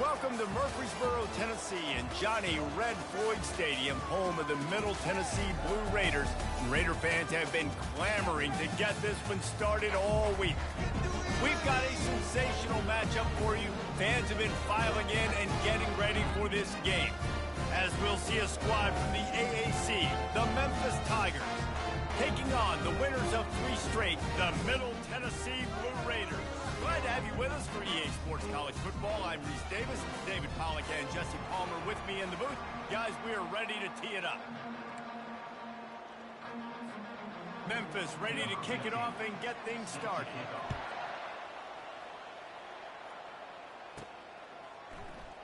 Welcome to Murfreesboro, Tennessee, and Johnny Red Floyd Stadium, home of the Middle Tennessee Blue Raiders. And Raider fans have been clamoring to get this one started all week. We've got a sensational matchup for you. Fans have been filing in and getting ready for this game, as we'll see a squad from the AAC, the Memphis Tigers, taking on the winners of 3 straight, the Middle Tennessee Blue Raiders. Glad to have you with us for EA Sports College Football. I'm Reese Davis, David Pollack and Jesse Palmer with me in the booth. Guys, we are ready to tee it up. Memphis ready to kick it off and get things started.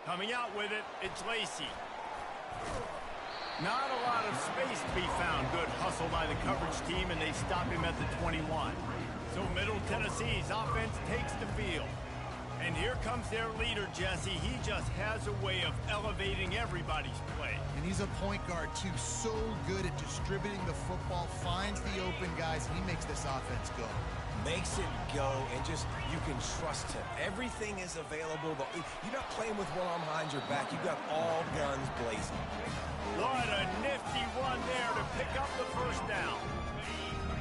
Coming out with it, it's Lacey. Not a lot of space to be found. Good hustle by the coverage team, and they stop him at the 21. So Middle Tennessee's offense takes the field. And here comes their leader, Jesse. He just has a way of elevating everybody's play. And he's a point guard, too. So good at distributing the football, finds the open guys, and he makes this offense go. Makes it go, and just, you can trust him. Everything is available. You're not playing with one arm behind your back. You've got all guns blazing. What a nifty run there to pick up the first down.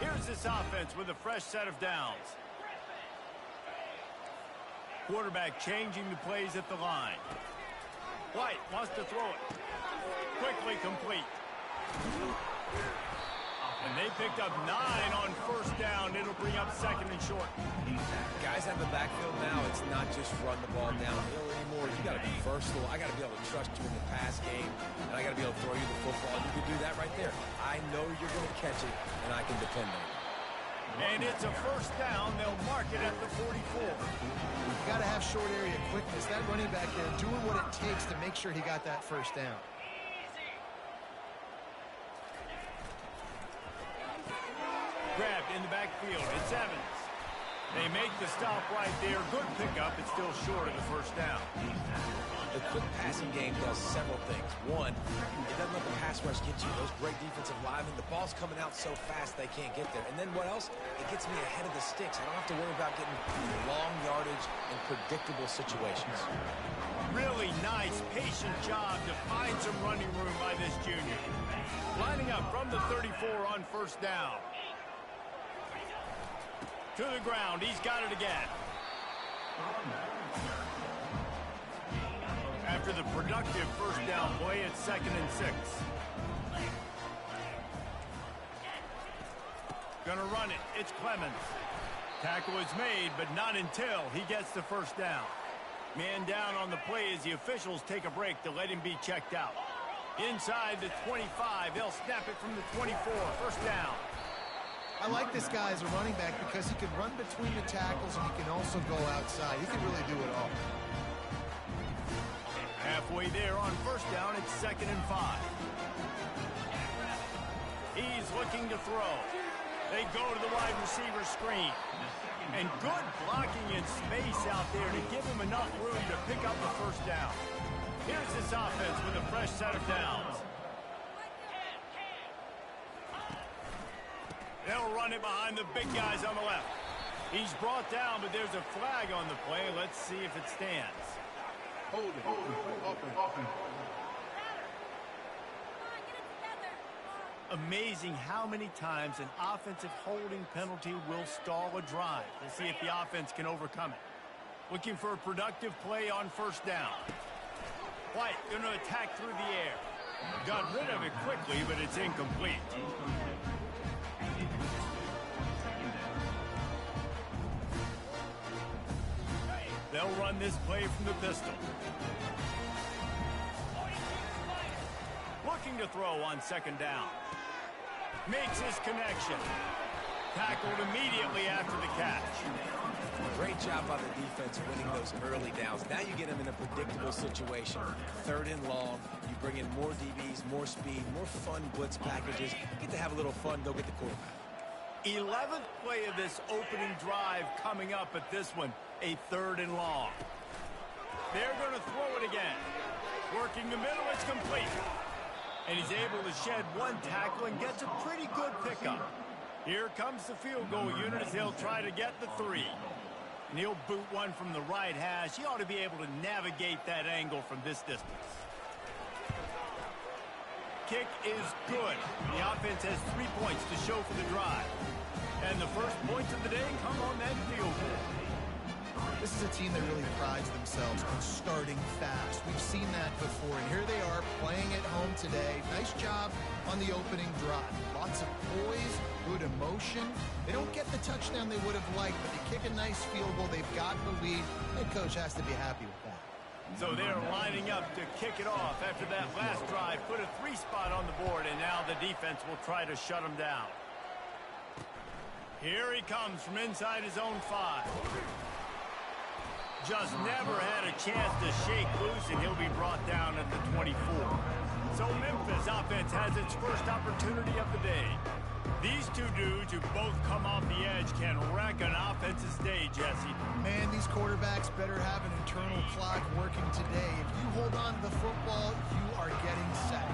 Here's this offense with a fresh set of downs. Quarterback changing the plays at the line. White wants to throw it. Quickly complete. And they picked up 9 on first down. It'll bring up second and short. Guys have the backfield now. It's not just run the ball downhill anymore. You got to be versatile. I got to be able to trust you in the pass game, and I got to be able to throw you the football. And you can do that right there. I know you're going to catch it, and I can depend on it. And it's a first down. They'll mark it at the 44. You've got to have short area quickness. That running back there doing what it takes to make sure he got that first down. Grabbed in the backfield. It's Evans. They make the stop right there. Good pickup. It's still short of the first down. The quick passing game does several things. One, it doesn't let the pass rush get you. Those great defensive linemen, the ball's coming out so fast they can't get there. And then what else? It gets me ahead of the sticks. I don't have to worry about getting long yardage in predictable situations. Really nice, patient job to find some running room by this junior. Lining up from the 34 on first down. To the ground. He's got it again. After the productive first down play, it's 2nd and 6. Gonna run it. It's Clemens. Tackle is made, but not until he gets the first down. Man down on the play as the officials take a break to let him be checked out. Inside the 25, they'll snap it from the 24. First down. I like this guy as a running back because he can run between the tackles and he can also go outside. He can really do it all. Halfway there on first down, it's 2nd and 5. He's looking to throw. They go to the wide receiver screen. And good blocking in space out there to give him enough room to pick up the first down. Here's this offense with a fresh set of downs. They'll run it behind the big guys on the left. He's brought down, but there's a flag on the play. Let's see if it stands. Amazing how many times an offensive holding penalty will stall a drive. We'll see if the offense can overcome it. Looking for a productive play on first down. White going to attack through the air. Got rid of it quickly, but it's incomplete. They'll run this play from the pistol. Looking to throw on 2nd down. Makes his connection. Tackled immediately after the catch. Great job by the defense winning those early downs. Now you get them in a predictable situation. 3rd and long. You bring in more DBs, more speed, more fun blitz packages. You get to have a little fun. Go get the quarterback. 11th play of this opening drive coming up at this one. A 3rd and long. They're going to throw it again. Working the middle, it's complete. And he's able to shed one tackle and gets a pretty good pickup. Here comes the field goal unit as they'll try to get the 3. And he'll boot one from the right hash. He ought to be able to navigate that angle from this distance. Kick is good. The offense has 3 points to show for the drive. And the first points of the day come on that field goal. This is a team that really prides themselves on starting fast. We've seen that before, and here they are playing at home today. Nice job on the opening drive. Lots of poise, good emotion. They don't get the touchdown they would have liked, but they kick a nice field goal. They've got the lead. Head coach has to be happy with that. So they're lining up to kick it off after that last drive. Put a 3 spot on the board, and now the defense will try to shut them down. Here he comes from inside his own 5. Just never had a chance to shake loose, and he'll be brought down at the 24. So Memphis offense has its first opportunity of the day. These two dudes who both come off the edge can wreck an offense's day, Jesse. Man, these quarterbacks better have an internal clock working today. If you hold on to the football, you are getting set.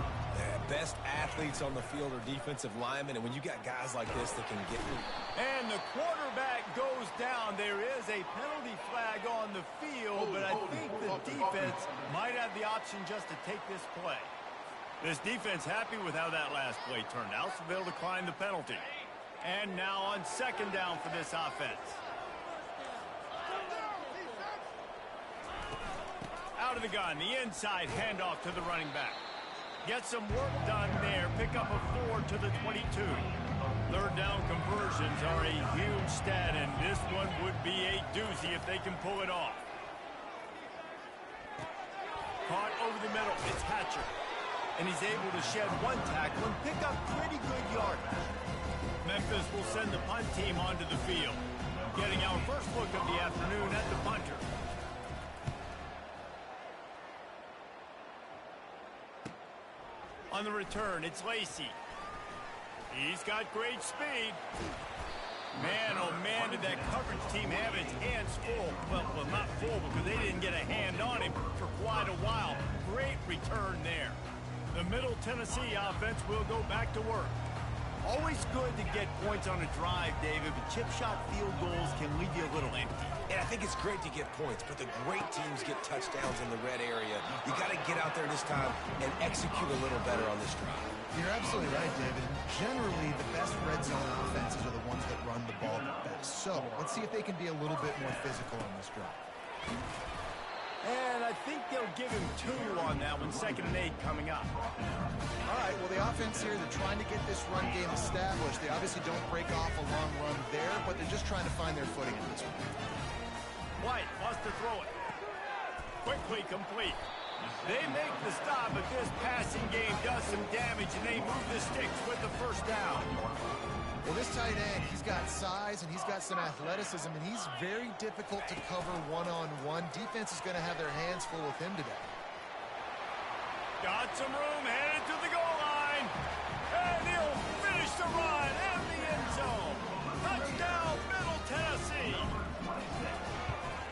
Best athletes on the field are defensive linemen, and when you got guys like this that can get you. And the quarterback goes down. There is a penalty flag on the field, but I think the defense might have the option just to take this play. This defense happy with how that last play turned out, so they'll decline the penalty. And now on second down for this offense. Out of the gun, the inside handoff to the running back. Get some work done there. Pick up a 4 to the 22. Third down conversions are a huge stat, and this one would be a doozy if they can pull it off. Caught over the middle. It's Hatcher. And he's able to shed 1 tackle and pick up pretty good yardage. Memphis will send the punt team onto the field. Getting our first look of the afternoon at the punter. On the return, it's Lacey. He's got great speed. Man, oh man, did that coverage team have its hands full. Well, not full because they didn't get a hand on him for quite a while. Great return there. The Middle Tennessee offense will go back to work. Always good to get points on a drive, David, but chip shot field goals can leave you a little empty. And I think it's great to get points, but the great teams get touchdowns in the red area. You got to get out there this time and execute a little better on this drive. You're absolutely right, David. Generally, the best red zone offenses are the ones that run the ball the best. So let's see if they can be a little bit more physical on this drive. And I think they'll give him 2 on that one. 2nd and 8 coming up. All right, well, the offense here, they're trying to get this run game established. They obviously don't break off a long run there, but they're just trying to find their footing in this one. White wants to throw it. Quickly complete. They make the stop, but this passing game does some damage, and they move the sticks with the first down. Well, this tight end, he's got size and he's got some athleticism, and he's very difficult to cover one-on-one. Defense is going to have their hands full with him today. Got some room, headed to the goal line. And he'll finish the run in the end zone. Touchdown, Middle Tennessee.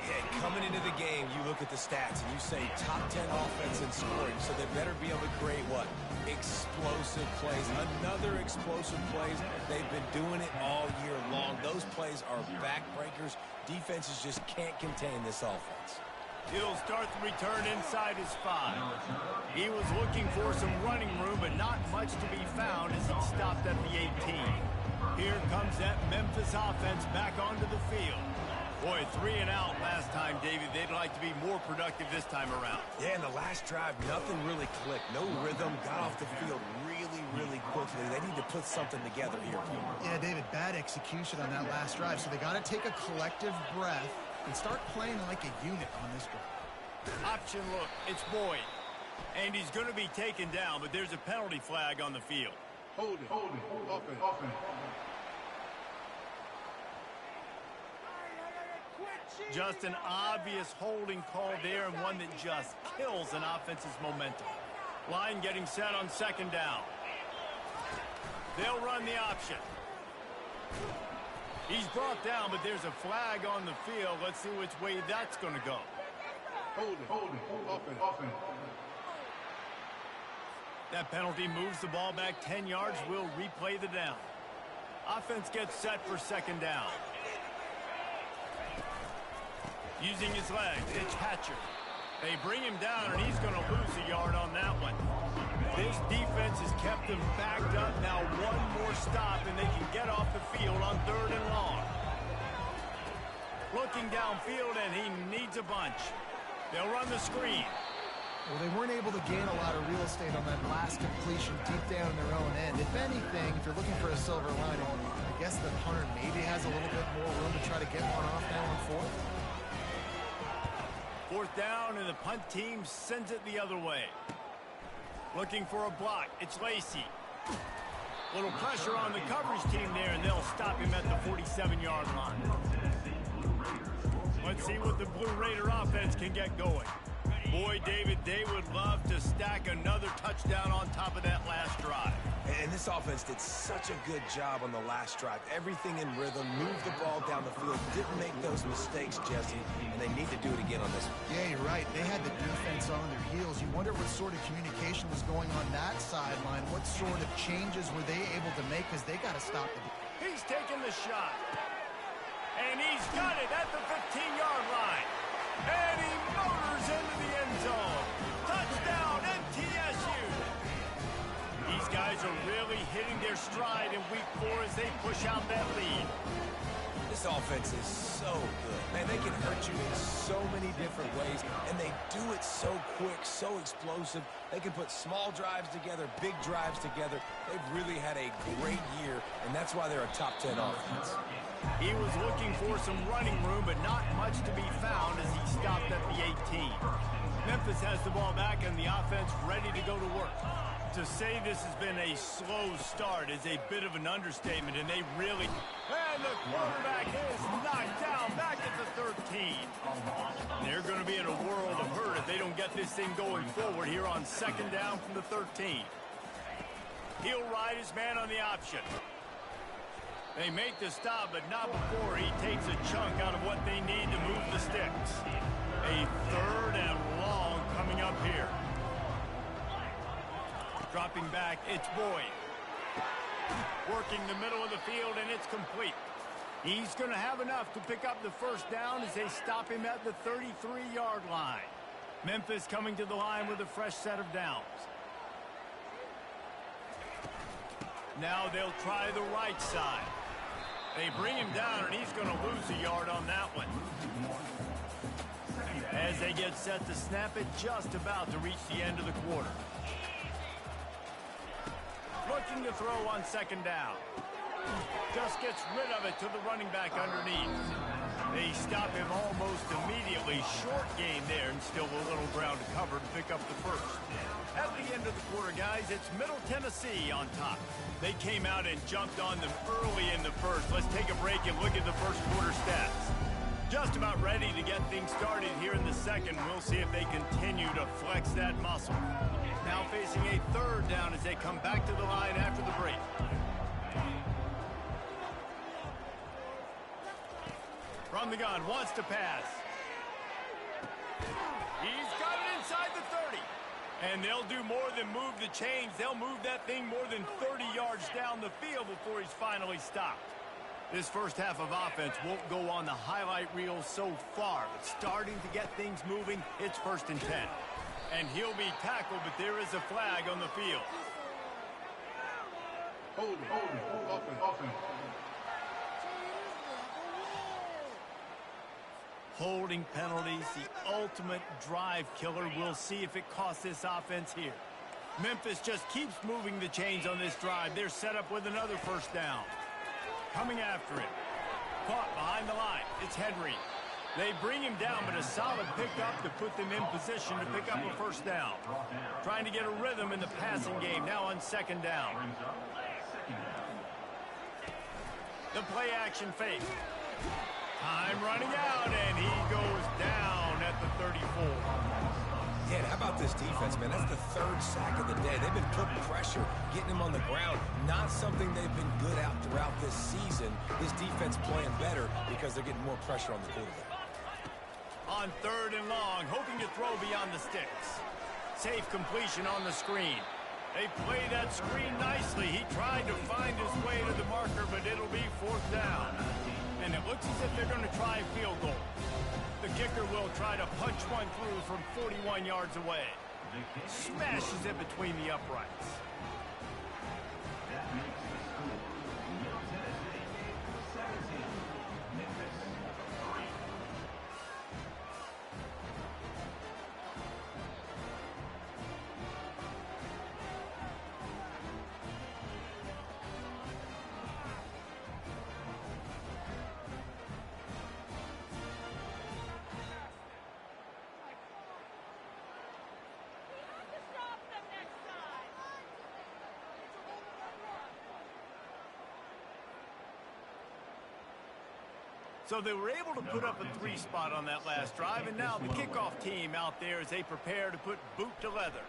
Yeah, coming into the game, you look at the stats and you say top 10 offense in scoring, so they better be able to create what? Explosive plays. Another explosive plays. They've been doing it all year long. Those plays are backbreakers. Defenses just can't contain this offense. He'll start the return inside his 5. He was looking for some running room, but not much to be found as he stopped at the 18. Here comes that Memphis offense back onto the field. Boy, 3 and out last time, David. They'd like to be more productive this time around. Yeah, in the last drive, nothing really clicked. No rhythm. Got off the field really quickly. They need to put something together here. Yeah, David, bad execution on that last drive, so they got to take a collective breath and start playing like a unit on this drive. Option look, it's Boyd. And he's going to be taken down, but there's a penalty flag on the field. Hold it. Offense. Just an obvious holding call there, and one that just kills an offense's momentum. Line getting set on 2nd down. They'll run the option. He's brought down, but there's a flag on the field. Let's see which way that's going to go. Hold it. Offense. That penalty moves the ball back 10 yards. We'll replay the down. Offense gets set for 2nd down. Using his legs, it's Hatcher. They bring him down, and he's going to lose a yard on that one. This defense has kept them backed up. Now one more stop, and they can get off the field on 3rd and long. Looking downfield, and he needs a bunch. They'll run the screen. Well, they weren't able to gain a lot of real estate on that last completion deep down in their own end. If anything, if you're looking for a silver lining, I guess the punter maybe has a little bit more room to try to get one off now on 4th. 4th down, and the punt team sends it the other way. Looking for a block. It's Lacey. Little pressure on the coverage team there, and they'll stop him at the 47-yard line. Let's see what the Blue Raider offense can get going. Boy, David, they would love to stack another touchdown on top of that last drive. And this offense did such a good job on the last drive. Everything in rhythm, moved the ball down the field, didn't make those mistakes, Jesse, and they need to do it again on this one. Yeah, you're right. They had the defense on their heels. You wonder what sort of communication was going on that sideline. What sort of changes were they able to make, because they got to stop the... He's taking the shot. And he's got it at the 15-yard line. And he motors into the end zone. Touchdown, MTSU. These guys are really hitting their stride in week 4 as they push out that lead. This offense is so good. Man, they can hurt you in so many different ways, and they do it so quick, so explosive. They can put small drives together, big drives together. They've really had a great year, and that's why they're a top 10 offense. He was looking for some running room, but not much to be found as he stopped at the 18. Memphis has the ball back, and the offense ready to go to work. To say this has been a slow start is a bit of an understatement, and they really... And the quarterback is knocked down back at the 13. They're going to be in a world of hurt if they don't get this thing going forward here on 2nd down from the 13. He'll ride his man on the option. They make the stop, but not before he takes a chunk out of what they need to move the sticks. A 3rd and long coming up here. Dropping back, it's Boyd. Working the middle of the field, and it's complete. He's going to have enough to pick up the 1st down as they stop him at the 33-yard line. Memphis coming to the line with a fresh set of downs. Now they'll try the right side. They bring him down, and he's going to lose a yard on that one. As they get set to snap it, just about to reach the end of the quarter. Looking to throw on 2nd down. Just gets rid of it to the running back underneath. They stop him almost immediately. Short gain there, and still a little ground to cover to pick up the 1st. At the end of the quarter, guys, it's Middle Tennessee on top. They came out and jumped on them early in the 1st. Let's take a break and look at the 1st quarter stats. Just about ready to get things started here in the 2nd. We'll see if they continue to flex that muscle. Now facing a 3rd down as they come back to the line after the break. From the gun, wants to pass. He's got it inside the 30. And they'll do more than move the chains. They'll move that thing more than 30 yards down the field before he's finally stopped. This first half of offense won't go on the highlight reel so far, but starting to get things moving, it's 1st and 10. And he'll be tackled, but there is a flag on the field. Hold it. Holding penalties, the ultimate drive killer. We'll see if it costs this offense here. Memphis just keeps moving the chains on this drive. They're set up with another 1st down. Coming after him. Caught behind the line. It's Henry. They bring him down, but a solid pickup to put them in position to pick up a 1st down. Trying to get a rhythm in the passing game, now on 2nd down. The play action fake. Time running out, and he goes down at the 34. Yeah, how about this defense, man? That's the 3rd sack of the day. They've been putting pressure, getting him on the ground. Not something they've been good at throughout this season. This defense playing better because they're getting more pressure on the quarterback. On 3rd and long, hoping to throw beyond the sticks. Safe completion on the screen. They play that screen nicely. He tried to find his way to the marker, but it'll be 4th down. And it looks as if they're going to try a field goal. The kicker will try to punch one through from 41 yards away. Smashes it between the uprights. That makes the score Middle Tennessee 17, Memphis 3. So they were able to put up a 3 spot on that last drive, and now the kickoff team out there as they prepare to put boot to leather.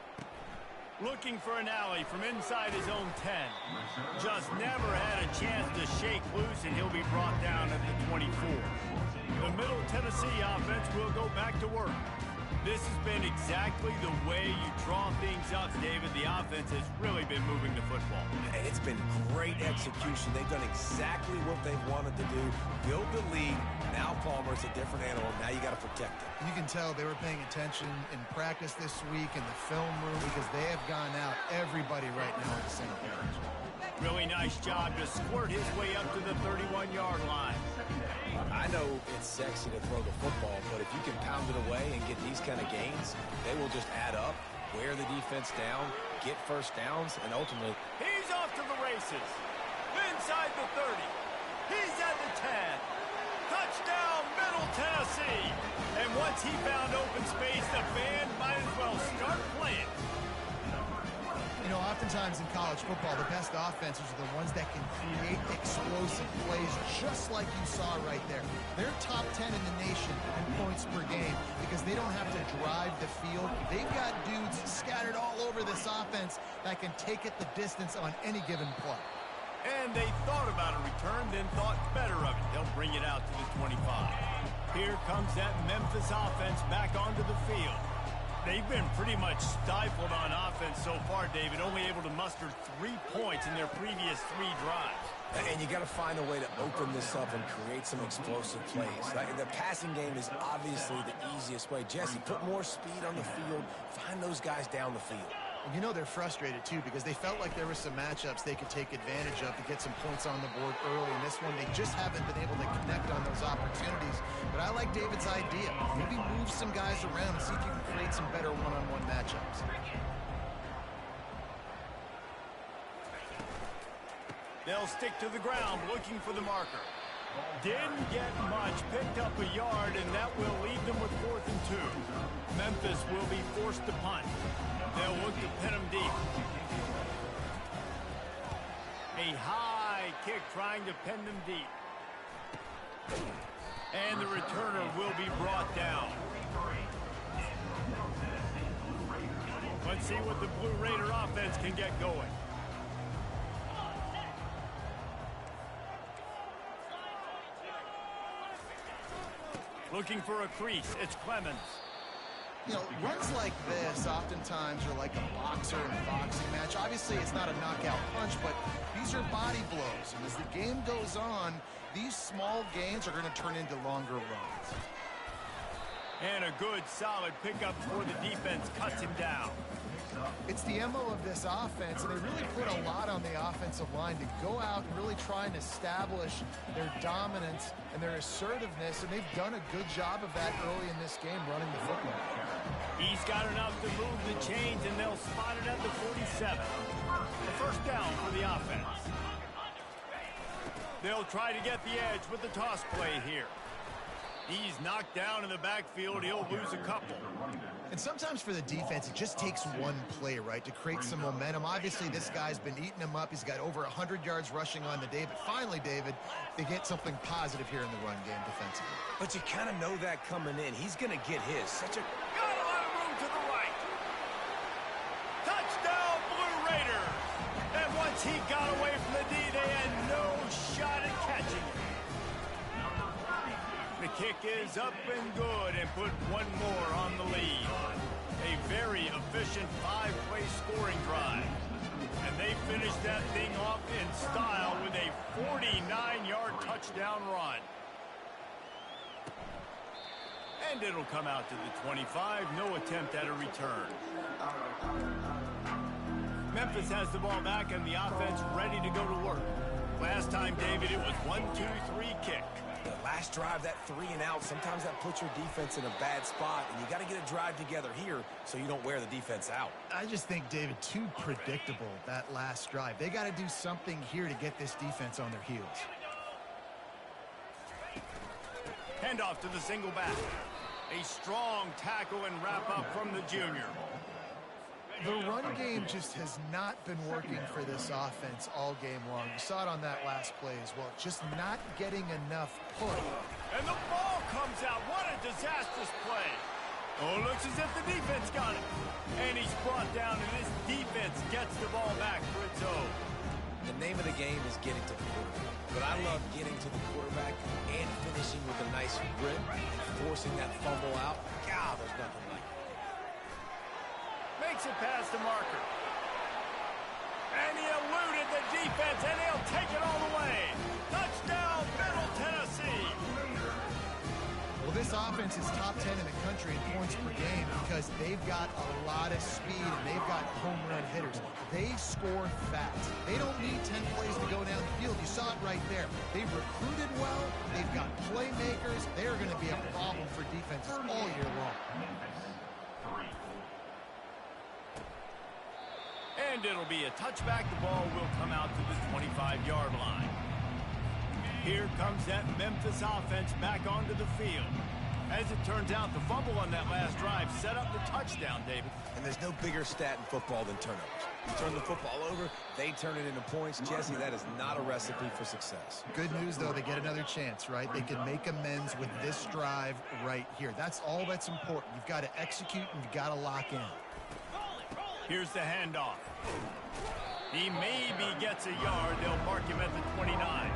Looking for an alley from inside his own 10. Just never had a chance to shake loose, and he'll be brought down at the 24. The Middle Tennessee offense will go back to work. This has been exactly the way you draw things up, David. The offense has really been moving the football. And it's been great execution. They've done exactly what they've wanted to do. Build the lead. Now Palmer's a different animal. Now you got to protect it. You can tell they were paying attention in practice this week in the film room because they have gone out everybody right now at the same page. Really nice job to squirt his way up to the 31-yard line. I know it's sexy to throw the football, but if you can pound it away and get these kind of gains, they will just add up, wear the defense down, get first downs, and ultimately... He's off to the races. Inside the 30. He's at the 10. Touchdown, Middle Tennessee. And once he found open space, the band might as well start playing. You know, oftentimes in college football, the best offenses are the ones that can create explosive plays just like you saw right there. They're top 10 in the nation in points per game because they don't have to drive the field. They've got dudes scattered all over this offense that can take it the distance on any given play. And they thought about a return, then thought better of it. They'll bring it out to the 25. Here comes that Memphis offense back onto the field. They've been pretty much stifled on offense so far, David, only able to muster 3 points in their previous 3 drives. And you got to find a way to open this up and create some explosive plays. The passing game is obviously the easiest way. Jesse, put more speed on the field. Find those guys down the field. You know they're frustrated, too, because they felt like there were some matchups they could take advantage of to get some points on the board early. In this one, they just haven't been able to connect on those opportunities. But I like David's idea. Maybe move some guys around and see if you can create some better one-on-one matchups. They'll stick to the ground looking for the marker. Didn't get much, picked up a yard, and that will leave them with 4th and 2. Memphis will be forced to punt. They'll look to pin him deep. A high kick trying to pin them deep. And the returner will be brought down. Let's see what the Blue Raider offense can get going. Looking for a crease, it's Clemens. You know, runs like this oftentimes are like a boxer in a boxing match. Obviously, it's not a knockout punch, but these are body blows. And as the game goes on, these small gains are going to turn into longer runs. And a good, solid pickup for the defense cuts him down. It's the MO of this offense, and they really put a lot on the offensive line to go out and really try and establish their dominance and their assertiveness, and they've done a good job of that early in this game running the football. He's got enough to move the chains, and they'll spot it at the 47. The first down for the offense. They'll try to get the edge with the toss play here. He's knocked down in the backfield. He'll lose a couple. And sometimes for the defense, it just takes one play, right, to create some momentum. Obviously, this guy's been eating him up. He's got over 100 yards rushing on the day. But finally, David, they get something positive here in the run game defensively. But you kind of know that coming in. He's going to get his. Got a lot of room to the right. Touchdown, Blue Raiders. And once he got away from the D, they had no shot at catching it. The kick is up and good and put one more on the lead. A very efficient 5-play scoring drive. And they finished that thing off in style with a 49-yard touchdown run. And it'll come out to the 25. No attempt at a return. Memphis has the ball back and the offense ready to go to work. Last time, David, it was 1-2-3 kick. The last drive, that 3 and out, sometimes that puts your defense in a bad spot, and you got to get a drive together here so you don't wear the defense out. I just think, David, too predictable, that last drive. They got to do something here to get this defense on their heels. Handoff to the single back. A strong tackle and wrap up from the junior. The run game just has not been working for this offense all game long. You saw it on that last play as well. Just not getting enough push. And the ball comes out. What a disastrous play. Oh, looks as if the defense got it. And he's brought down, and this defense gets the ball back for its own. The name of the game is getting to the quarterback. But I love getting to the quarterback and finishing with a nice rip and forcing that fumble out. God, there's nothing like it. Makes it past the marker. And he eluded the defense, and he'll take it all the way. Touchdown, Middle Tennessee. Well, this offense is top 10 in the country in points per game because they've got a lot of speed and they've got home run hitters. They score fast. They don't need 10 plays to go down the field. You saw it right there. They've recruited well. They've got playmakers. They're going to be a problem for defenses all year long. And it'll be a touchback. The ball will come out to the 25-yard line. Here comes that Memphis offense back onto the field. As it turns out, the fumble on that last drive set up the touchdown, David. And there's no bigger stat in football than turnovers. You turn the football over, they turn it into points. Jesse, that is not a recipe for success. Good news, though, they get another chance, right? They can make amends with this drive right here. That's all that's important. You've got to execute and you've got to lock in. Here's the handoff. He maybe gets a yard. They'll mark him at the 29.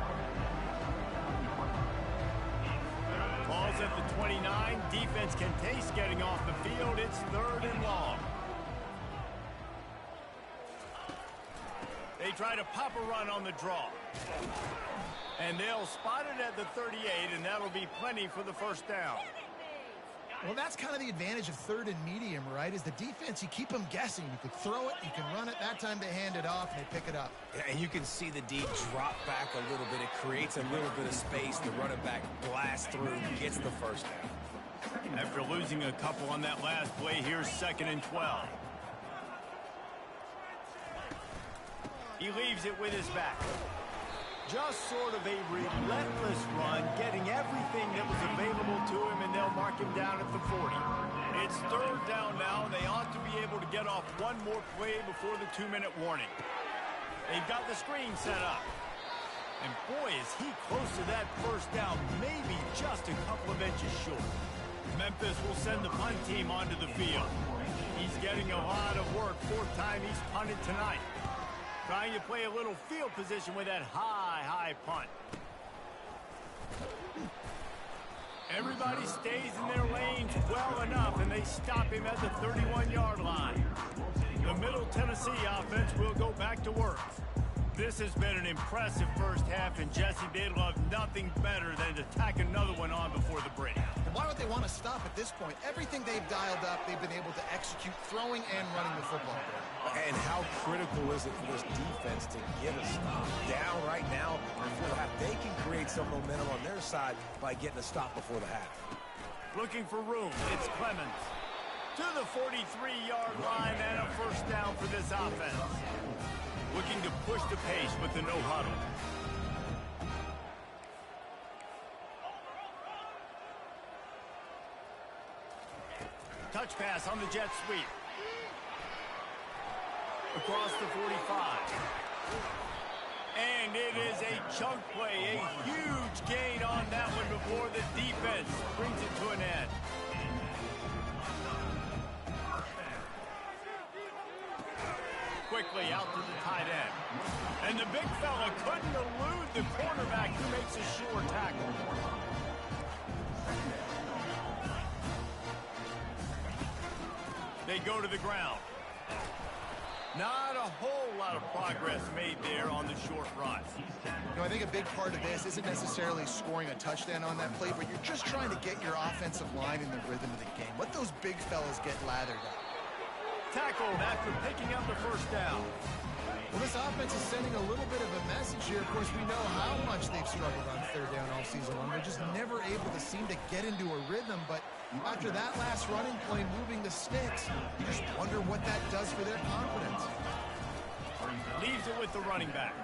Ball's at the 29. Defense can taste getting off the field. It's 3rd and long. They try to pop a run on the draw. And they'll spot it at the 38, and that'll be plenty for the first down. Well, that's kind of the advantage of 3rd and medium, right? Is the defense, you keep them guessing. You can throw it, you can run it. That time they hand it off and they pick it up. Yeah, and you can see the D drop back a little bit. It creates a little bit of space. The running back blasts through, gets the first down. After losing a couple on that last play, here's 2nd and 12. He leaves it with his back. Just sort of a relentless run, getting everything that was available to him, and they'll mark him down at the 40. It's 3rd down now. They ought to be able to get off one more play before the 2-minute warning. They've got the screen set up. And boy, is he close to that first down, maybe just a couple of inches short. Memphis will send the punt team onto the field. He's getting a lot of work. 4th time he's punted tonight. Trying to play a little field position with that high punt. Everybody stays in their lanes well enough, and they stop him at the 31-yard line. The Middle Tennessee offense will go back to work. This has been an impressive first half, and Jesse, they'd love nothing better than to tack another one on before the break. And why would they want to stop at this point? Everything they've dialed up, they've been able to execute throwing and running the football. And how critical is it for this defense to get a stop? Down right now before the half. They can create some momentum on their side by getting a stop before the half. Looking for room. It's Clemens. To the 43-yard line and a first down for this offense. Looking to push the pace with the no huddle. Touch pass on the jet sweep. Across the 45. And it is a chunk play, a huge gain on that one before the defense brings it to an end. Quickly out to the tight end. And the big fella couldn't elude the cornerback who makes a sure tackle. They go to the ground. Not a whole lot of progress made there on the short run. I think a big part of this isn't necessarily scoring a touchdown on that play, but you're just trying to get your offensive line in the rhythm of the game. Let those big fellas get lathered up. Tackled after picking up the first down. Well, this offense is sending a little bit of a message here. Of course, we know how much they've struggled on third down all season long. They're just never able to seem to get into a rhythm. But after that last running play moving the sticks, you just wonder what that does for their confidence. Leaves it with the running back.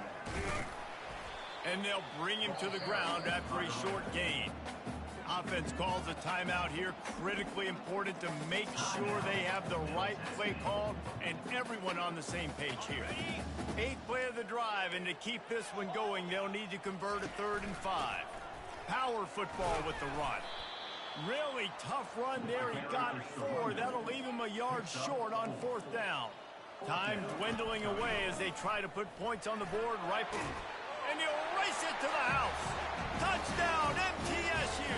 And they'll bring him to the ground after a short gain. Offense calls a timeout here. Critically important to make sure they have the right play call and everyone on the same page here. 8th play of the drive, and to keep this one going, they'll need to convert a 3rd and 5. Power football with the run. Really tough run there. He got 4. That'll leave him a yard short on 4th down. Time dwindling away as they try to put points on the board right before. And he'll race it to the house. Touchdown, MTSU.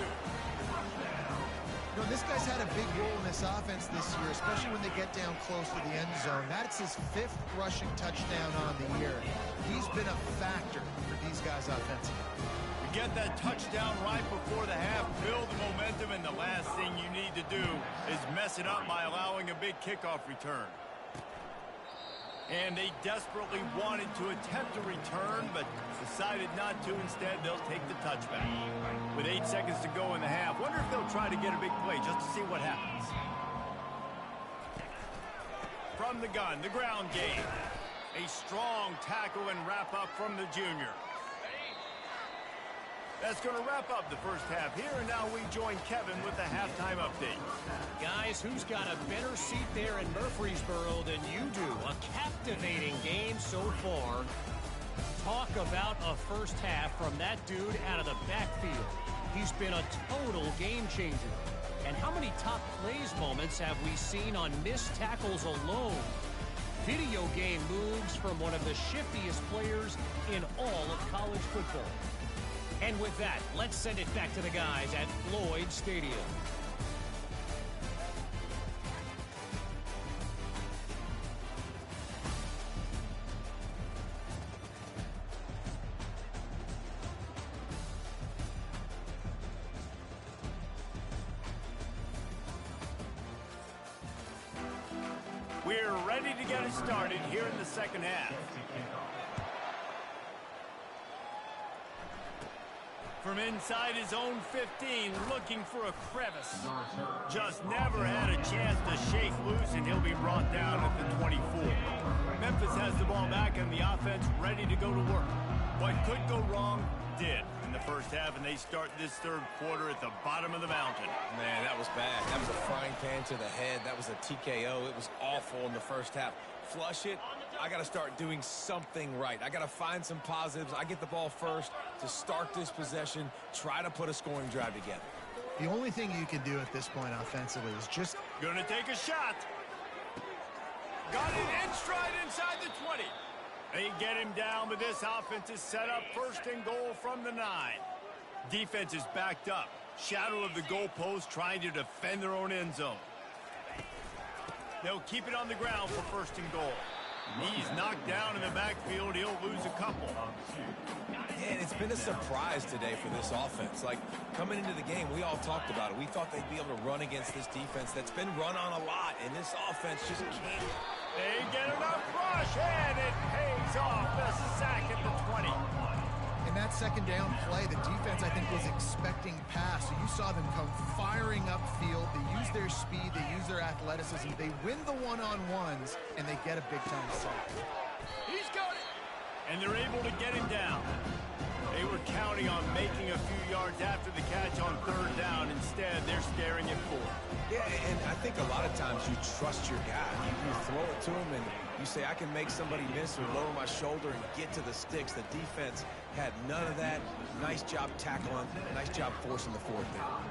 This guy's had a big role in this offense this year, especially when they get down close to the end zone. That's his 5th rushing touchdown on the year. He's been a factor for these guys offensively. You get that touchdown right before the half, build the momentum, and the last thing you need to do is mess it up by allowing a big kickoff return. And they desperately wanted to attempt a return, but decided not to. Instead, they'll take the touchback. With 8 seconds to go in the half, wonder if they'll try to get a big play just to see what happens. From the gun, the ground game. A strong tackle and wrap up from the junior. That's going to wrap up the first half here, and now we join Kevin with the halftime update. Guys, who's got a better seat there in Murfreesboro than you do? A captivating game so far. Talk about a first half from that dude out of the backfield. He's been a total game changer. And how many top plays moments have we seen on missed tackles alone? Video game moves from one of the shiftiest players in all of college football. And with that, let's send it back to the guys at Floyd Stadium. We're ready to get it started here in the second half. From inside his own 15, looking for a crevice. Just never had a chance to shake loose, and he'll be brought down at the 24. Memphis has the ball back, and the offense ready to go to work. What could go wrong did in the first half, and they start this third quarter at the bottom of the mountain. Man, that was bad. That was a frying pan to the head. That was a TKO. It was awful in the first half. Flush it. I got to start doing something right. I got to find some positives. I get the ball first to start this possession, try to put a scoring drive together. The only thing you can do at this point offensively is just... Gonna take a shot. Got it in stride inside the 20. They get him down, but this offense is set up 1st and goal from the 9. Defense is backed up. Shadow of the goalpost trying to defend their own end zone. They'll keep it on the ground for 1st and goal. He's knocked down in the backfield. He'll lose a couple. And it's been a surprise today for this offense. Like, coming into the game, we all talked about it. We thought they'd be able to run against this defense that's been run on a lot, and this offense just can't. They get enough rush, and it pays off. A sack at the 20. In that second down play, the defense, I think, was expecting pass. So you saw them come firing upfield. They use their speed. They use their athleticism. They win the one-on-ones, and they get a big-time sack. He's got it. And they're able to get him down. They were counting on making a few yards after the catch on 3rd down. Instead, they're staring at 4. Yeah, and I think a lot of times you trust your guy. You throw it to him, and you say, I can make somebody miss or lower my shoulder and get to the sticks. The defense had none of that. Nice job tackling. Nice job forcing the 4th down.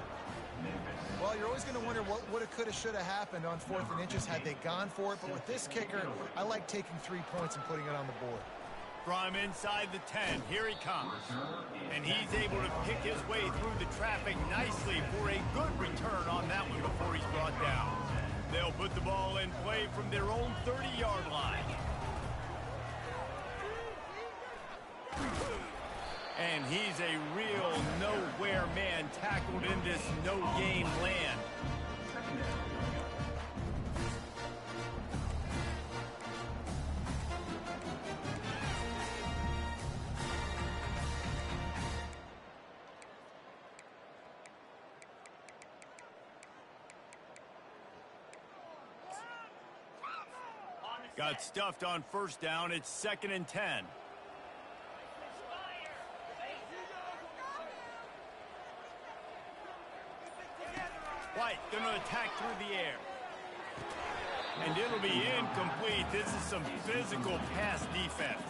Well, you're always going to wonder what woulda, coulda, shoulda happened on 4th and inches had they gone for it. But with this kicker, I like taking 3 points and putting it on the board. From inside the 10, here he comes. And he's able to pick his way through the traffic nicely for a good return on that one before he's brought down. They'll put the ball in play from their own 30-yard line. And he's a real nowhere man tackled in this no-game land. Got stuffed on first down. It's 2nd and 10. White going to attack through the air. And it'll be incomplete. This is some physical pass defense.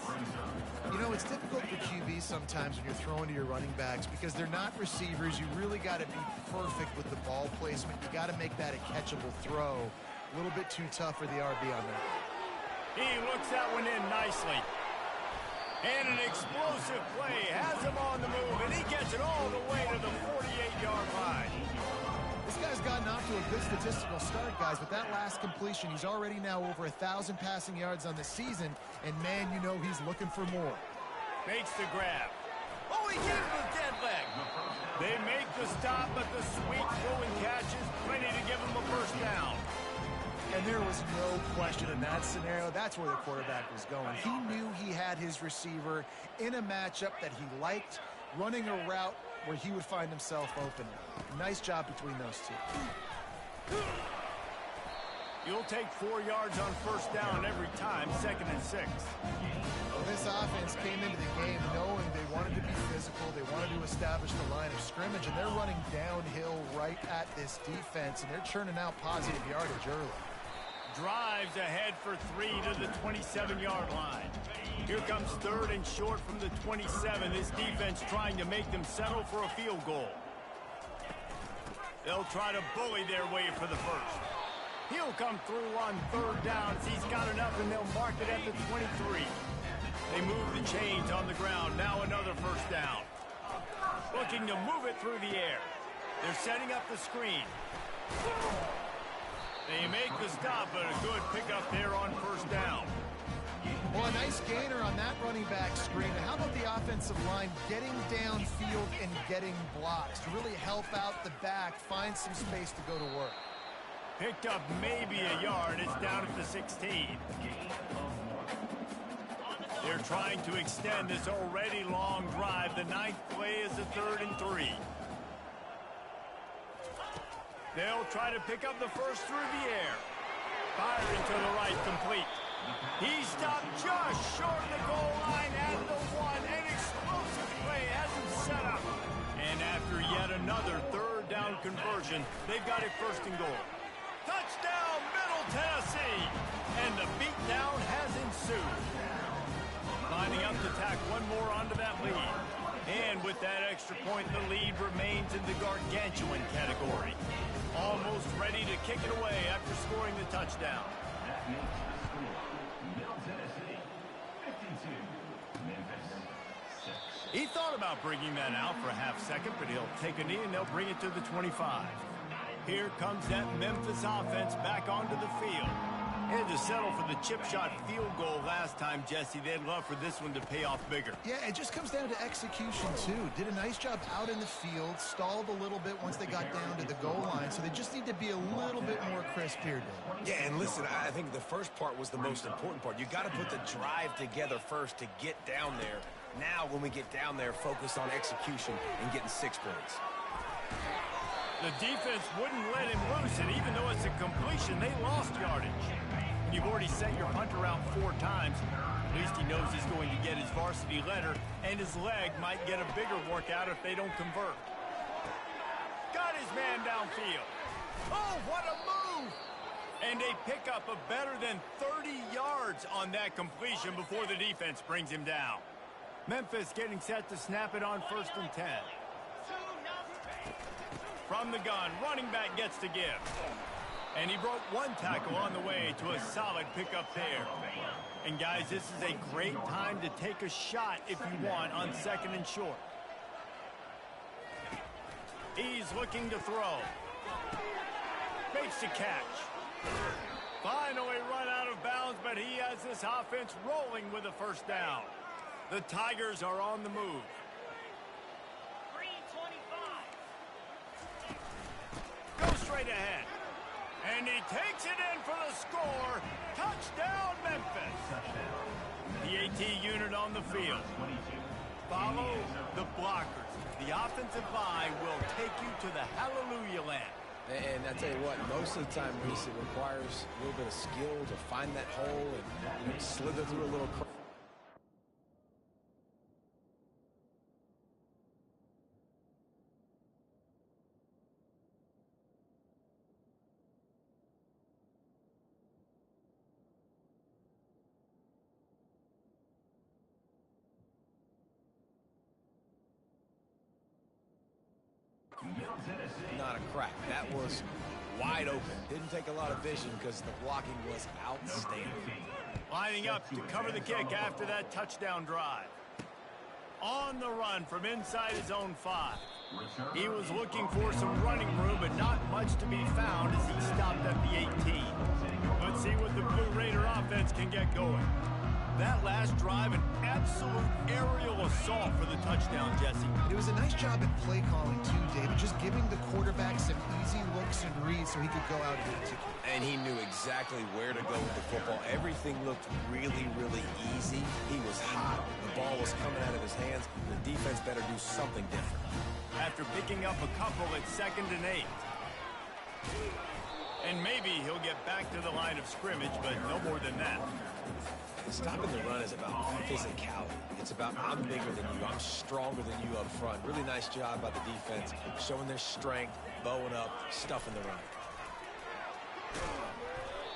You know, it's difficult for QB sometimes when you're throwing to your running backs because they're not receivers. You really got to be perfect with the ball placement. You got to make that a catchable throw. A little bit too tough for the RB on that. He looks that one in nicely. And an explosive play has him on the move, and he gets it all the way to the 48-yard line. This guy's gotten off to a good statistical start, guys, but that last completion, he's already now over 1,000 passing yards on the season, and man, you know he's looking for more. Makes the grab. Oh, he gets him a dead leg. They make the stop, but the sweet throw and catch is plenty to give him a first down. And there was no question in that scenario. That's where the quarterback was going. He knew he had his receiver in a matchup that he liked, running a route where he would find himself open. Nice job between those two. You'll take 4 yards on first down every time, 2nd and 6. Well, this offense came into the game knowing they wanted to be physical, they wanted to establish the line of scrimmage, and they're running downhill right at this defense, and they're churning out positive yardage early. Drives ahead for 3 to the 27-yard line. Here comes 3rd and short from the 27. This defense trying to make them settle for a field goal. They'll try to bully their way for the first. He'll come through on 3rd down. He's got enough, and they'll mark it at the 23. They move the chains on the ground. Now another first down. Looking to move it through the air. They're setting up the screen. They make the stop, but a good pickup there on first down. Well, a nice gainer on that running back screen. How about the offensive line getting downfield and getting blocks to really help out the back, find some space to go to work? Picked up maybe a yard. It's down at the 16. They're trying to extend this already long drive. The 9th play is a 3rd and 3. They'll try to pick up the first through the air. Firing to the right, complete. He stopped just short of the goal line at the 1. An explosive play has him set up. And after yet another 3rd down conversion, they've got it 1st and goal. Touchdown, Middle Tennessee! And the beatdown has ensued. Lining up to tack one more onto that lead. And with that extra point, the lead remains in the gargantuan category. Almost ready to kick it away after scoring the touchdown. That makes the score. Middle Tennessee, 52. Memphis, 6. He thought about bringing that out for a half second, but he'll take a knee and they'll bring it to the 25. Here comes that Memphis offense back onto the field. They had to settle for the chip shot field goal last time, Jesse. They'd love for this one to pay off bigger. Yeah, it just comes down to execution, too. Did a nice job out in the field, stalled a little bit once they got down to the goal line, so they just need to be a little bit more crisp here, Dave. Yeah, and listen, I think the first part was the most important part. You got to put the drive together first to get down there. Now, when we get down there, focus on execution and getting 6 points. The defense wouldn't let him loose, and even though it's a completion, they lost yardage. You've already sent your punter out 4 times. At least he knows he's going to get his varsity letter, and his leg might get a bigger workout if they don't convert. Got his man downfield. Oh, what a move! And they pick up a better than 30 yards on that completion before the defense brings him down. Memphis getting set to snap it on 1st and 10. From the gun, running back gets to give. And he broke 1 tackle on the way to a solid pickup there. And guys, this is a great time to take a shot if you want on 2nd and short. He's looking to throw. Makes the catch. but he has this offense rolling with a first down. The Tigers are on the move. 3:25. Go straight ahead. And he takes it in for the score. Touchdown, Memphis. The AT unit on the field. Follow the blockers. The offensive line will take you to the hallelujah land. And I tell you what, most of the time, Reese, it requires a little bit of skill to find that hole and slither through a little crack. Not a crack. That was wide open. Didn't take a lot of vision because the blocking was outstanding. Lining up to cover the kick after that touchdown drive. On the run from inside his own 5. He was looking for some running room, but not much to be found as he stopped at the 18. Let's see what the Blue Raider offense can get going. That last drive, an absolute aerial assault for the touchdown, Jesse. It was a nice job at play calling, too, David, just giving the quarterback some easy looks and reads so he could go out and execute. And he knew exactly where to go with the football. Everything looked really, really easy. He was hot. The ball was coming out of his hands. The defense better do something different. After picking up a couple at 2nd and 8. And maybe he'll get back to the line of scrimmage, but no more than that. Stopping the run is about physicality. It's about I'm bigger than you, I'm stronger than you up front. Really nice job by the defense, showing their strength, bowing up, stuffing the run.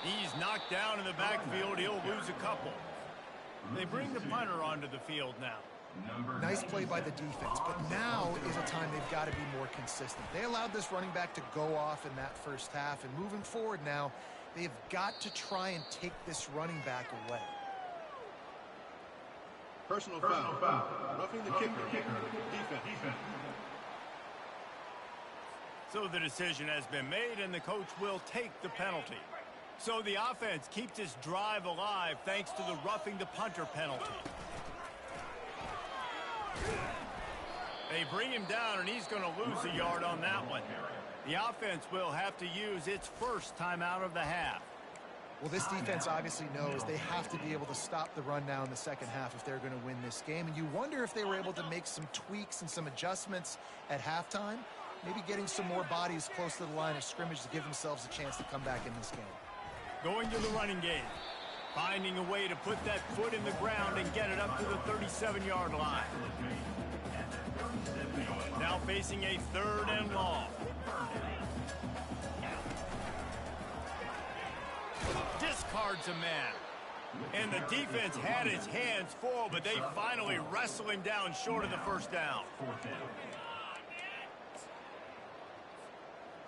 He's knocked down in the backfield. He'll lose a couple. They bring the punter onto the field now. Nice play by the defense, but now is a time they've got to be more consistent. They allowed this running back to go off in that first half, and moving forward now, they've got to try and take this running back away. Personal foul. Roughing the kicker. Defense. So the decision has been made, and the coach will take the penalty. So the offense keeps its drive alive thanks to the roughing the punter penalty. They bring him down, and he's going to lose a yard on that one. The offense will have to use its first timeout of the half. Well, this defense obviously knows they have to be able to stop the run now in the second half if they're going to win this game. And you wonder if they were able to make some tweaks and some adjustments at halftime, maybe getting some more bodies close to the line of scrimmage to give themselves a chance to come back in this game. Going to the running game, finding a way to put that foot in the ground and get it up to the 37-yard line. Now facing a 3rd and long. Discards a man. And the defense had its hands full, but they finally wrestle him down short of the first down.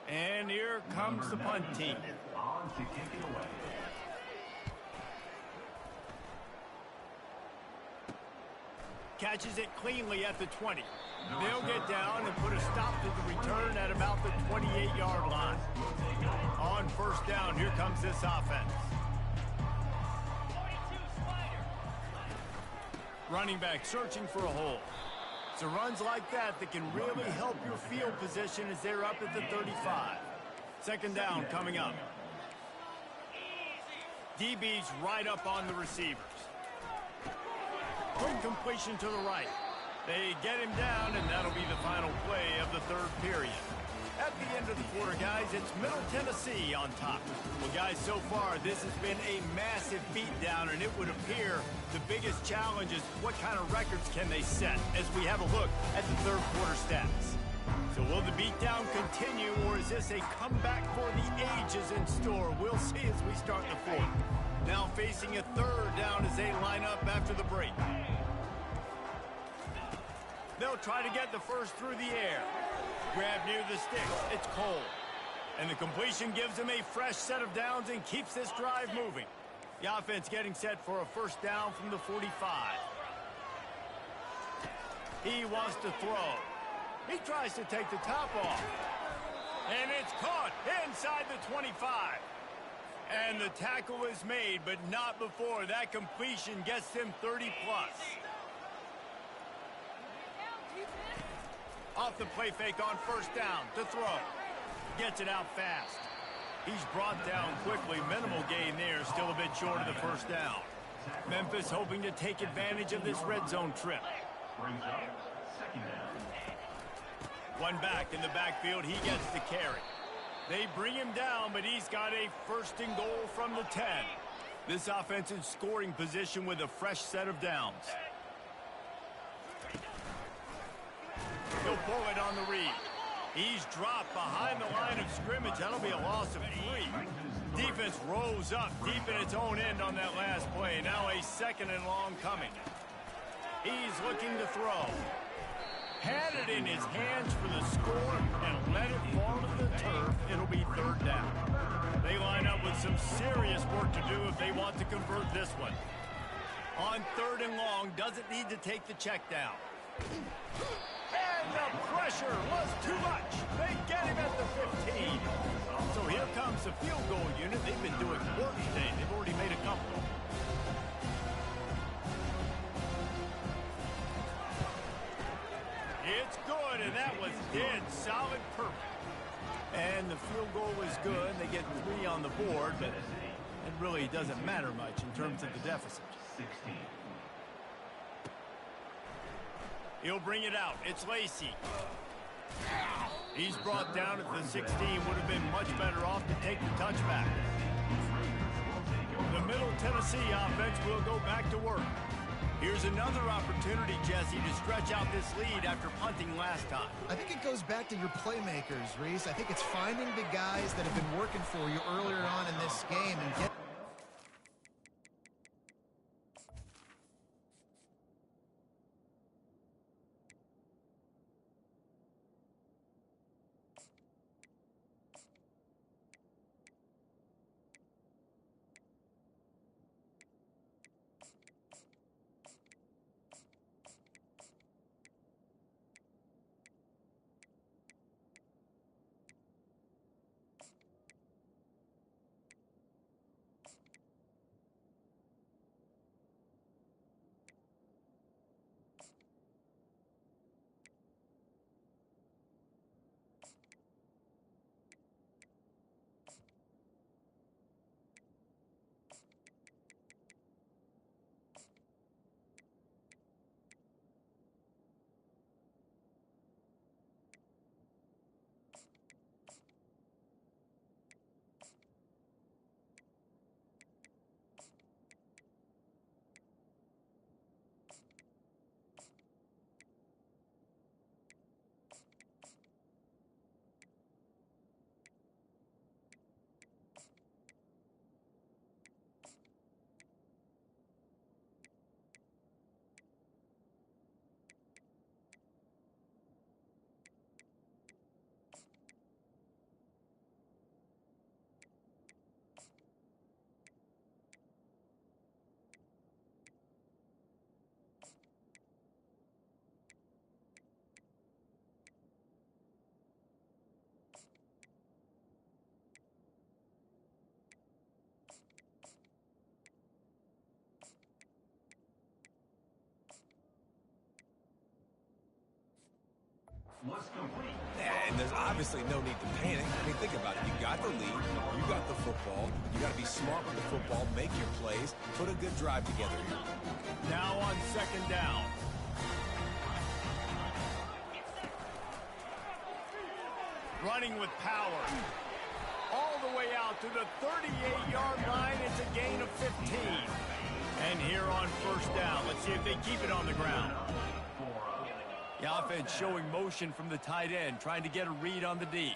And here comes the punt team. On to kick it away. Catches it cleanly at the 20. They'll get down and put a stop to the return at about the 28-yard line. On first down, here comes this offense. Running back searching for a hole. So runs like that can really help your field position as they're up at the 35. 2nd down coming up. DB's right up on the receivers. Quick completion to the right. They get him down, and that'll be the final play of the 3rd period. At the end of the quarter, guys, it's Middle Tennessee on top. Well, guys, so far, this has been a massive beatdown, and it would appear the biggest challenge is what kind of records can they set as we have a look at the 3rd quarter stats. So will the beatdown continue, or is this a comeback for the ages in store? We'll see as we start the 4th. Now facing a 3rd down as they line up after the break. They'll try to get the first through the air. Grab near the sticks. It's Cole. And the completion gives him a fresh set of downs and keeps this drive moving. The offense getting set for a first down from the 45. He wants to throw. He tries to take the top off. And it's caught inside the 25. And the tackle is made, but not before that completion gets him 30+. Off the play fake on first down to throw. Gets it out fast. He's brought down quickly. Minimal gain there, still a bit short of the first down. Memphis hoping to take advantage of this red zone trip. One back in the backfield, he gets the carry. They bring him down, but he's got a first and goal from the 10. This offense in scoring position with a fresh set of downs. He'll pull it on the read. He's dropped behind the line of scrimmage. That'll be a loss of 3. Defense rolls up deep in its own end on that last play. Now a second and long coming. He's looking to throw. Had it in his hands for the score and let it fall to the turf. It'll be third down. They line up with some serious work to do if they want to convert this one. On third and long, doesn't need to take the check down. And the pressure was too much. They get him at the 15. So here comes the field goal unit. They've been doing work today. They've already made a couple. It's good, and that was dead solid perfect. And the field goal was good. They get 3 on the board, but it really doesn't matter much in terms of the deficit. 16. He'll bring it out. It's Lacey. He's brought down at the 16. Would have been much better off to take the touchback. The Middle Tennessee offense will go back to work. Here's another opportunity, Jesse, to stretch out this lead after punting last time. I think it goes back to your playmakers, Reese. I think it's finding the guys that have been working for you earlier on in this game and get... And there's obviously no need to panic. I mean, think about it. You got the lead. You got the football. You got to be smart with the football, make your plays, put a good drive together here. Now on second down. Running with power. All the way out to the 38-yard line. It's a gain of 15. And here on first down, let's see if they keep it on the ground. The offense showing motion from the tight end, trying to get a read on the D.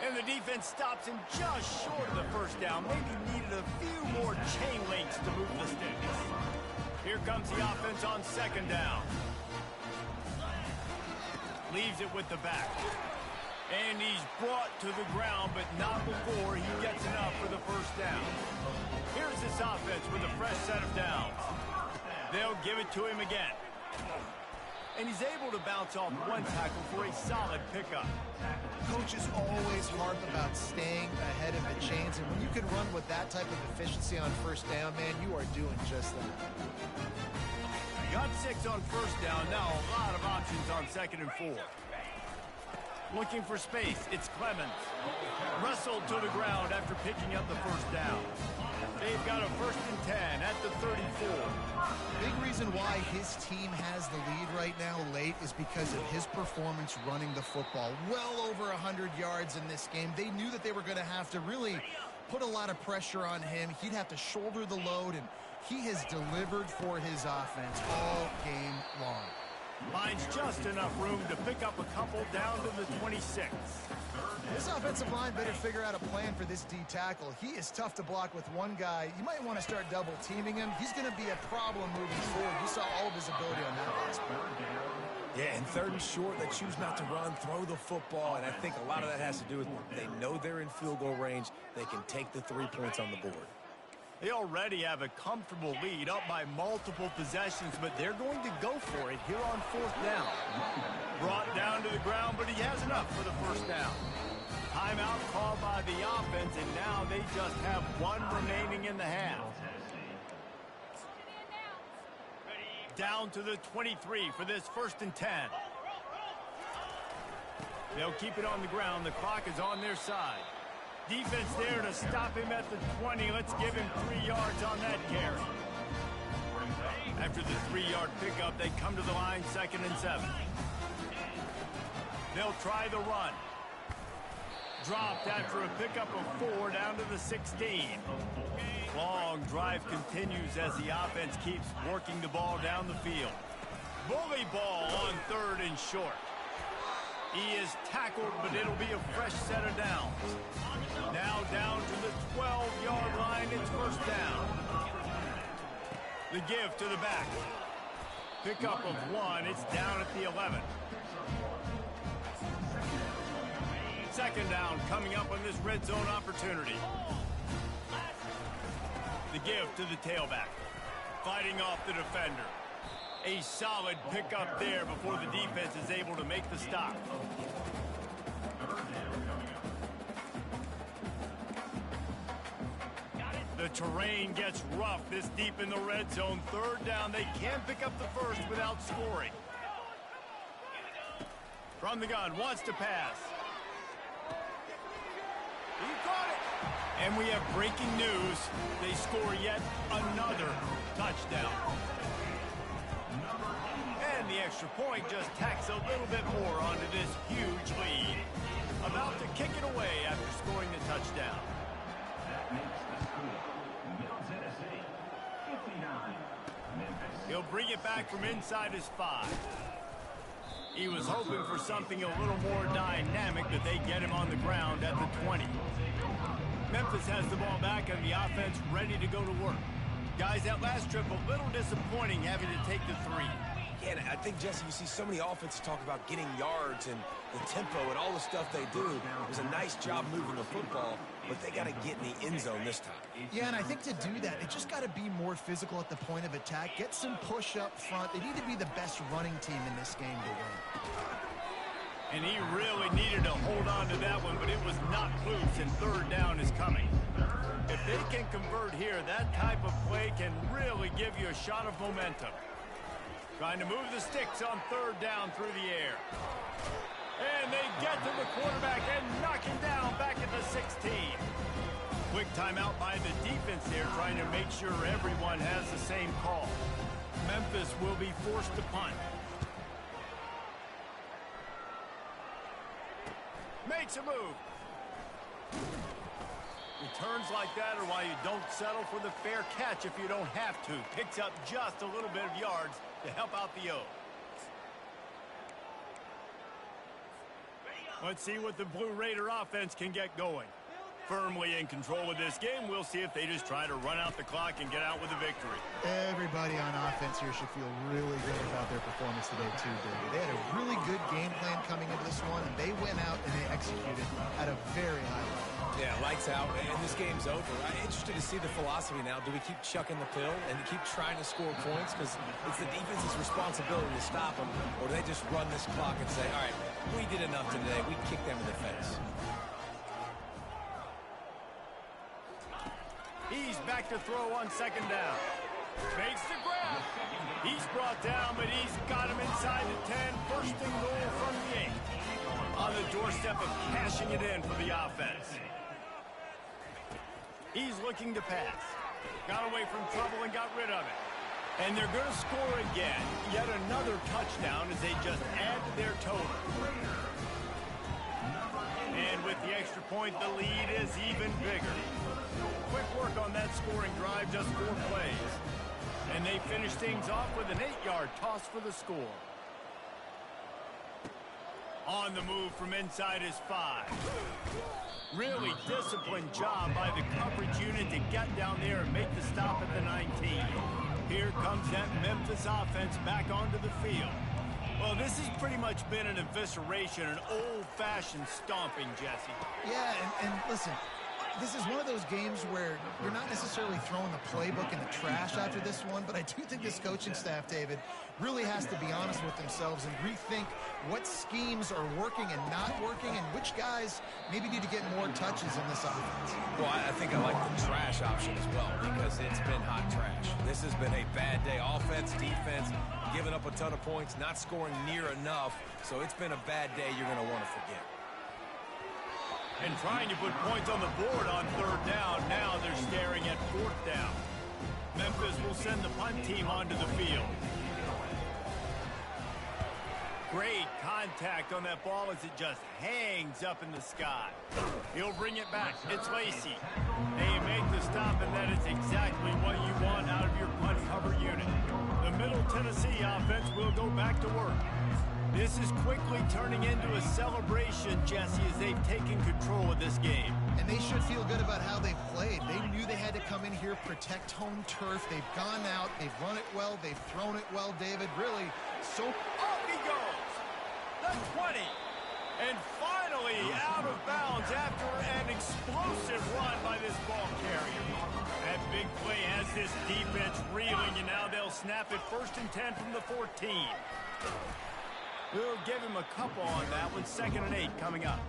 And the defense stops him just short of the first down. Maybe needed a few more chain links to move the sticks. Here comes the offense on second down. Leaves it with the back. And he's brought to the ground, but not before he gets enough for the first down. Here's this offense with a fresh set of downs. They'll give it to him again. And he's able to bounce off one tackle for a solid pickup. Coaches always harp about staying ahead of the chains, and when you can run with that type of efficiency on first down, man, you are doing just that. Got 6 on first down. Now a lot of options on 2nd and 4. Looking for space. It's Clemens. Wrestled to the ground after picking up the first down. They've got a 1st and 10 at the 34. Big reason why his team has the lead right now late is because of his performance running the football. Well over 100 yards in this game. They knew that they were going to have to really put a lot of pressure on him. He'd have to shoulder the load, and he has delivered for his offense all game long. Finds just enough room to pick up a couple down to the 26. This offensive line better figure out a plan for this D tackle. He is tough to block with one guy. You might want to start double teaming him. He's going to be a problem moving forward. You saw all of his ability on that last play. Yeah, and 3rd and short, they choose not to run, throw the football, and I think a lot of that has to do with they know they're in field goal range. They can take the 3 points on the board. They already have a comfortable lead up by multiple possessions, but they're going to go for it here on 4th down. Brought down to the ground, but he has enough for the 1st down. Timeout called by the offense, and now they just have 1 remaining in the half. Down to the 23 for this 1st and 10. They'll keep it on the ground. The clock is on their side. Defense there to stop him at the 20. Let's give him 3 yards on that carry. After the 3-yard pickup, they come to the line 2nd and 7. They'll try the run. Dropped after a pickup of 4 down to the 16. Long drive continues as the offense keeps working the ball down the field. Bully ball on 3rd and short. He is tackled, but it'll be a fresh set of downs. Now down to the 12-yard line. It's 1st down. The give to the back. Pickup of 1. It's down at the 11. 2nd down coming up on this red zone opportunity. The give to the tailback. Fighting off the defender. A solid pickup there before the defense is able to make the stop. The terrain gets rough this deep in the red zone. 3rd down. They can pick up the 1st without scoring. From the gun, wants to pass. He caught it. And we have breaking news. They score yet another touchdown. And the extra point just tacks a little bit more onto this huge lead. About to kick it away after scoring the touchdown. That makes the score. Middle Tennessee, 59. Memphis. He'll bring it back from inside his 5. He was hoping for something a little more dynamic, but they get him on the ground at the 20. Memphis has the ball back and the offense ready to go to work. Guys, that last trip a little disappointing having to take the 3. Yeah, and I think, Jesse, you see so many offenses talk about getting yards and the tempo and all the stuff they do. It was a nice job moving the football, but they got to get in the end zone this time. Yeah, and I think to do that, it just got to be more physical at the point of attack. Get some push up front. They need to be the best running team in this game to win. And he really needed to hold on to that one, but it was not loose, and 3rd down is coming. If they can convert here, that type of play can really give you a shot of momentum. Trying to move the sticks on 3rd down through the air. And they get to the quarterback and knock him down back at the 16. Quick timeout by the defense there, trying to make sure everyone has the same call. Memphis will be forced to punt. Makes a move. Returns like that are why you don't settle for the fair catch if you don't have to. Picks up just a little bit of yards to help out the O. Let's see what the Blue Raider offense can get going. Firmly in control of this game. We'll see if they just try to run out the clock and get out with a victory. Everybody on offense here should feel really good about their performance today, too, David. They had a really good game plan coming into this one, and they went out and they executed at a very high level. Yeah, lights out, and this game's over. I'm interested to see the philosophy now. Do we keep chucking the pill and keep trying to score points? Because it's the defense's responsibility to stop them, or do they just run this clock and say, all right, we did enough today. We kick them in the face. He's back to throw on second down. Makes the grab. He's brought down, but he's got him inside the 10. First and goal from the 8. On the doorstep of cashing it in for the offense. He's looking to pass. Got away from trouble and got rid of it. And they're going to score again. Yet another touchdown as they just add to their total. And with the extra point, the lead is even bigger. Quick work on that scoring drive, just 4 plays. And they finish things off with an 8-yard toss for the score. On the move from inside his 5. Really disciplined job by the coverage unit to get down there and make the stop at the 19. Here comes that Memphis offense back onto the field. Well, this has pretty much been an evisceration, an old-fashioned stomping, Jesse. Yeah, and listen, this is one of those games where you're not necessarily throwing the playbook in the trash after this one, but I do think this coaching staff, David, really has to be honest with themselves and rethink what schemes are working and not working and which guys maybe need to get more touches in this offense. Well, I think I like the trash option as well because it's been hot trash. This has been a bad day. Offense, defense, giving up a ton of points, not scoring near enough. So it's been a bad day you're going to want to forget. And trying to put points on the board on third down. Now they're staring at fourth down. Memphis will send the punt team onto the field. Great contact on that ball as it just hangs up in the sky. He'll bring it back. It's Lacey. They make the stop, and that is exactly what you want out of your punt cover unit. The Middle Tennessee offense will go back to work. This is quickly turning into a celebration, Jesse, as they've taken control of this game. And they should feel good about how they've played. They knew they had to come in here, protect home turf. They've gone out, they've run it well, they've thrown it well, David. Really, so... Off he goes! The 20! And finally out of bounds after an explosive run by this ball carrier. That big play has this defense reeling, and now they'll snap it 1st and 10 from the 14. We'll give him a couple on that one. 2nd and 8 coming up.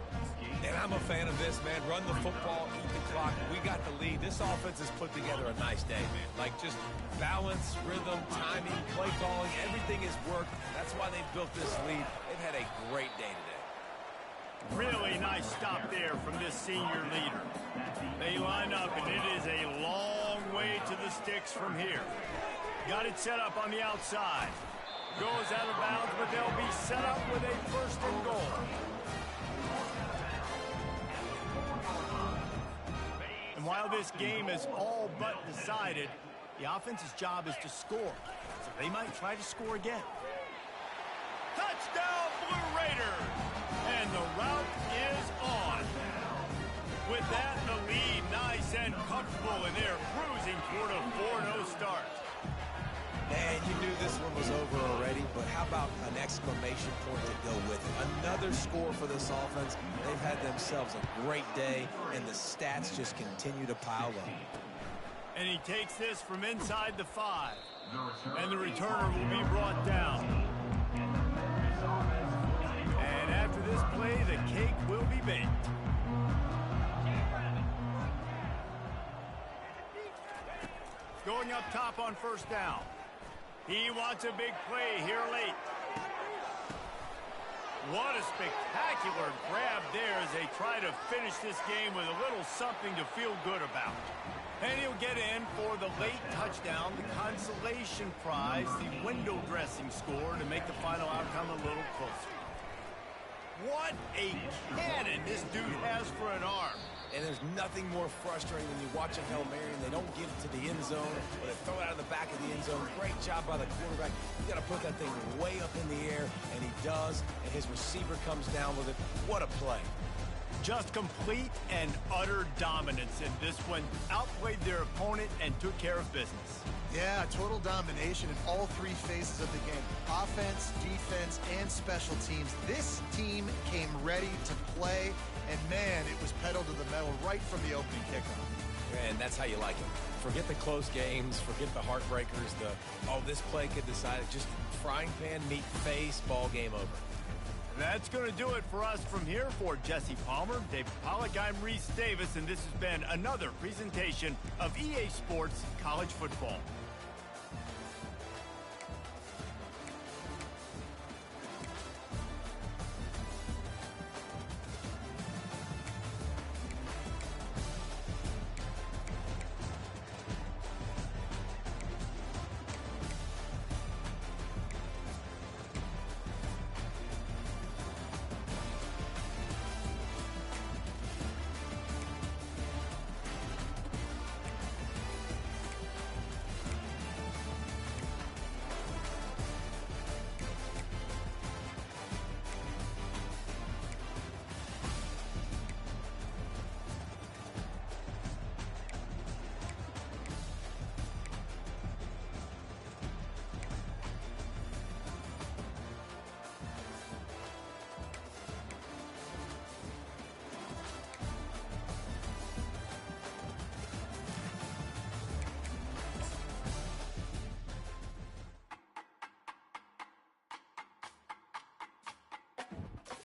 And I'm a fan of this, man. Run the football, eat the clock. We got the lead. This offense has put together a nice day, man. Like just balance, rhythm, timing, play calling. Everything has worked. That's why they've built this lead. They've had a great day today. Really nice stop there from this senior leader. They line up, and it is a long way to the sticks from here. Got it set up on the outside. Goes out of bounds, but they'll be set up with a 1st and goal. And while this game is all but decided, the offense's job is to score. So they might try to score again. Touchdown, Blue Raiders! And the route is on. With that, the lead nice and comfortable, and they're cruising toward a 4-0 start. Man, you knew this one was over already, but how about an exclamation point to go with it? Another score for this offense. They've had themselves a great day, and the stats just continue to pile up. And he takes this from inside the 5. And the returner will be brought down. And after this play, the cake will be baked. Going up top on 1st down. He wants a big play here late. What a spectacular grab there as they try to finish this game with a little something to feel good about. And he'll get in for the late touchdown, the consolation prize, the window dressing score to make the final outcome a little closer. What a cannon this dude has for an arm. And there's nothing more frustrating when you watch a Hail Mary and they don't get it to the end zone or they throw it out of the back of the end zone. Great job by the quarterback. You got to put that thing way up in the air, and he does, and his receiver comes down with it. What a play. Just complete and utter dominance in this one. Outplayed their opponent and took care of business. Yeah, total domination in all three phases of the game. Offense, defense, and special teams. This team came ready to play, and man, it was pedal to the metal right from the opening kickoff. And that's how you like it. Forget the close games, forget the heartbreakers, this play could decide it. Just frying pan, meat face, ball game over. That's going to do it for us from here. For Jesse Palmer, David Pollack, I'm Reese Davis, and this has been another presentation of EA Sports College Football.